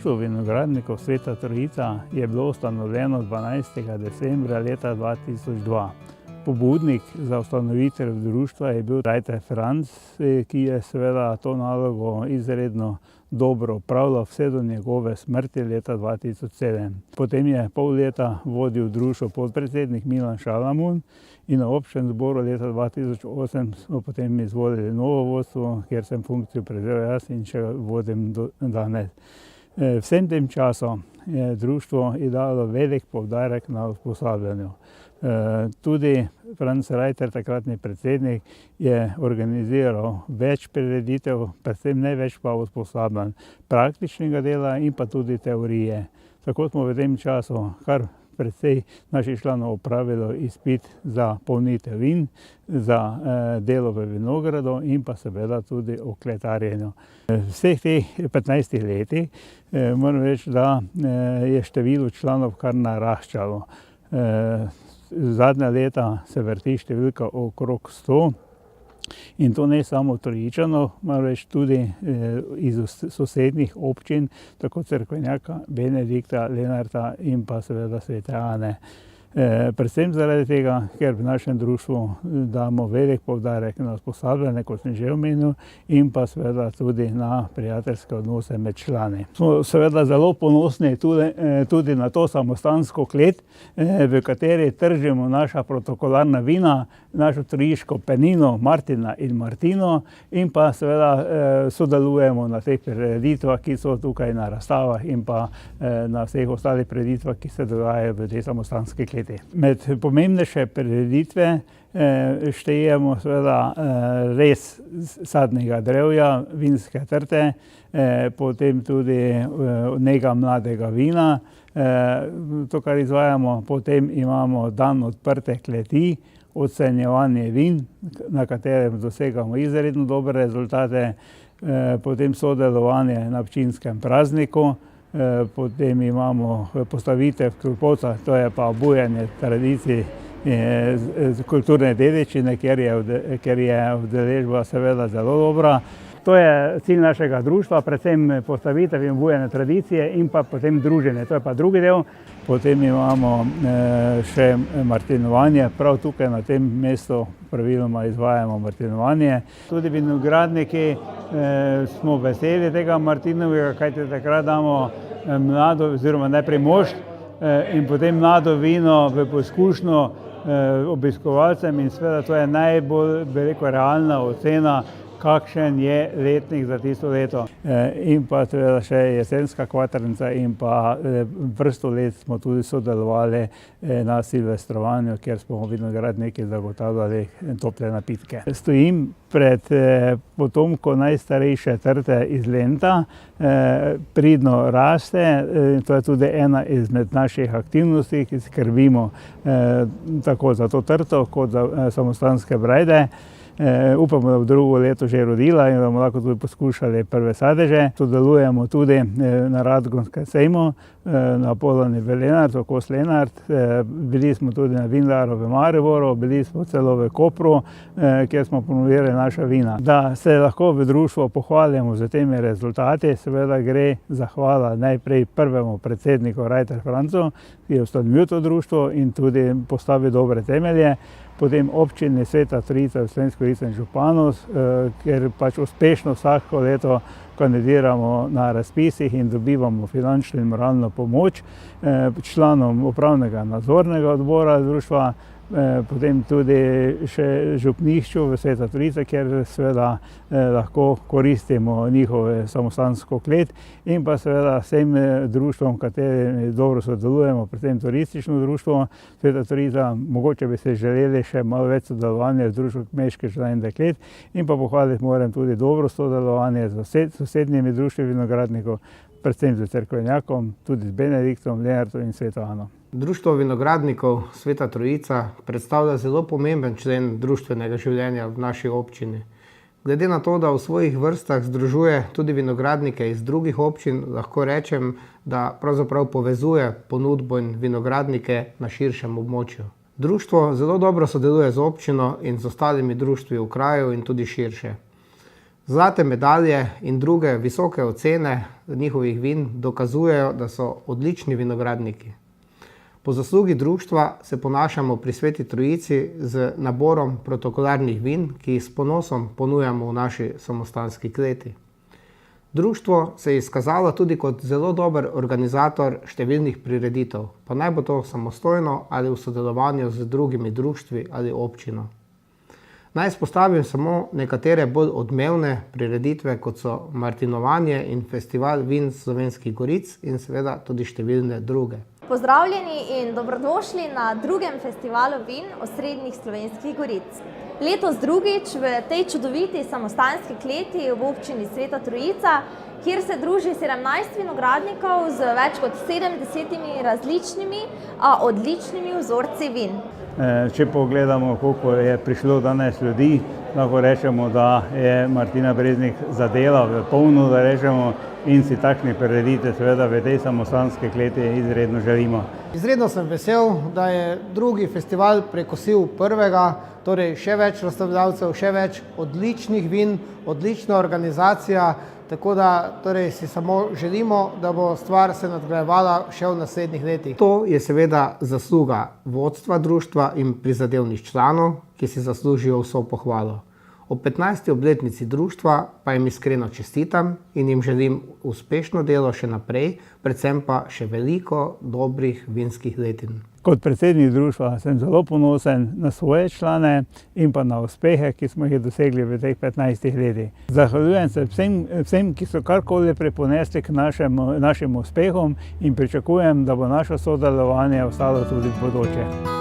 Društvo vinogradnikov Sveta Trojica je bilo ustanovljeno 12. decembra leta 2002. Pobudnik za ustanovitev društva je bil Rajter Franc, ki je seveda to nalogo izredno dobro opravljal vse do njegove smrti leta 2007. Potem je pol leta vodil društvo podpredsednik Milan Šalamun in na občnem zboru leta 2008 smo potem izvolili novo vodstvo, kjer sem funkcijo prevzel jaz in še vodim do danes. Vsem tem času je društvo dalo velik poudarek na usposabljanju. Tudi Franc Rajter, takratni predsednik, je organiziral več prireditev, predvsem največ pa usposabljanj praktičnega dela in pa tudi teorije. Tako smo v tem času kar precej naših članov opravilo izpit za polnitev vin, za delo v vinogradu in pa seveda tudi o kletarjenju. V vseh teh 15 letih moram reči, da je število članov kar naraščalo. Zadnja leta se vrti številka okrog 100 in to ne samo Trojičanov, moram reči tudi iz sosednjih občin, tako Cerkvenjaka, Benedikta, Lenarta in pa seveda Svete Ane. Predvsem zaradi tega, ker v našem društvu damo velik poudarek na usposabljanje, kot sem že omenil, in pa seveda tudi na prijateljske odnose med člani. Smo seveda zelo ponosni tudi na to samostansko klet, v kateri tržimo naša protokolarna vina, našo trojiško penino Martina in Martino in pa seveda sodelujemo na teh prireditvah, ki so tukaj na razstavah in pa na vseh ostalih prireditvah, ki se dogajajo v tej samostanski kleti. Med pomembnejše prireditve štejemo seveda res sadnega drevja, vinske trte, potem tudi nega mladega vina, to, kar izvajamo. Potem imamo dan odprte kleti, ocenjevanje vin, na katerem dosegamo izredno dobre rezultate, potem sodelovanje na občinskem prazniku, potem imamo postavitev klopota, to je pa obujanje tradicij kulturne dediščine, kjer je udeležba seveda zelo dobra. To je cilj našega društva, predvsem postavitev in obujanje tradicije in pa potem druženje, to je pa drugi del. Potem imamo še martinovanje, prav tukaj na tem mestu praviloma izvajamo martinovanje. Tudi vinogradniki smo veseli tega martinovega, kajti takrat damo mlado oziroma najprej mošt in potem mlado vino v poskušnjo obiskovalcem in seveda to je najbolj, bi rekel, realna ocena, kakšen je letnik za tisto leto. In pa seveda še jesenska kvaternica in pa vrsto let smo tudi sodelovali na silvestrovanju, kjer smo vinogradniki zagotavljali tople napitke. Stojim pred potomko najstarejše trte iz Lenta, pridno raste, to je tudi ena izmed naših aktivnosti, ki skrbimo tako za to trto kot za samostanske brajde. Upamo, da bo drugo leto že rodila in da bomo lahko tudi poskušali prve sadeže. Sodelujemo tudi na Radgonskem sejmu, na Polani v Lenartu, Kos Lenart. Bili smo tudi na Vindaru v Mariboru, bili smo celo v Kopru, kjer smo promovirali naša vina. Da se lahko v društvu pohvalimo z temi rezultati, seveda gre zahvala najprej prvemu predsedniku Rajter Francu, ki je ustanovil to društvo in tudi postavil dobre temelje. Potem občini Sveta Trojica v Slovenski Gorici in županu, ker pač uspešno vsako leto kandidiramo na razpisih in dobivamo finančno in moralno pomoč, članom upravnega nadzornega odbora društva, potem tudi še župnišču v Sveta Trojica, kjer seveda lahko koristimo njihovo samostansko klet in pa seveda vsem društvom, katerim dobro sodelujemo, predvsem turistično društvo Sveta Trojica. Mogoče bi se želeli še malo več sodelovanja z društvom kmečkih žena in deklet in pa pohvaliti moram tudi dobro sodelovanje z sosednjimi društvi vinogradnikov, predvsem z Cerkvenjakom, tudi z Benediktom, Lenartom in Sveto Ano. Društvo vinogradnikov Sveta Trojica predstavlja zelo pomemben člen društvenega življenja v naši občini. Glede na to, da v svojih vrstah združuje tudi vinogradnike iz drugih občin, lahko rečem, da pravzaprav povezuje ponudbo in vinogradnike na širšem območju. Društvo zelo dobro sodeluje z občino in z ostalimi društvi v kraju in tudi širše. Zlate medalje in druge visoke ocene njihovih vin dokazujejo, da so odlični vinogradniki. Po zaslugi društva se ponašamo pri Sveti Trojici z naborom protokolarnih vin, ki jih s ponosom ponujamo v naši samostanski kleti. Društvo se je izkazalo tudi kot zelo dober organizator številnih prireditev, pa naj bo to samostojno ali v sodelovanju z drugimi društvi ali občino. Naj izpostavim samo nekatere bolj odmevne prireditve, kot so Martinovanje in Festival vin Slovenskih goric in seveda tudi številne druge. Pozdravljeni in dobrodošli na drugem festivalu vin Osrednjih Slovenskih goric. Letos drugič v tej čudoviti samostanski kleti v občini Sveta Trojica, kjer se druži 17 vinogradnikov z več kot 70 različnimi, a odličnimi vzorci vin. Če pogledamo, koliko je prišlo danes ljudi, lahko rečemo, da je Martina Breznik zadela v polno, da rečemo, in si takšne prireditve seveda v tej samostanski kleti izredno želimo. Izredno sem vesel, da je drugi festival prekosil prvega, torej še več razstavljavcev, še več odličnih vin, odlična organizacija, tako da si samo želimo, da bo stvar se nadgrajevala še v naslednjih letih. To je seveda zasluga vodstva društva in prizadevnih članov, ki si zaslužijo vso pohvalo. Ob 15. obletnici društva pa jim iskreno čestitam in jim želim uspešno delo še naprej, predvsem pa še veliko dobrih vinskih letin. Kot predsednik društva sem zelo ponosen na svoje člane in pa na uspehe, ki smo jih dosegli v teh 15 letih. Zahvaljujem se vsem, ki so karkoli priponesli k našim uspehom in pričakujem, da bo naše sodelovanje ostalo tudi v bodoče.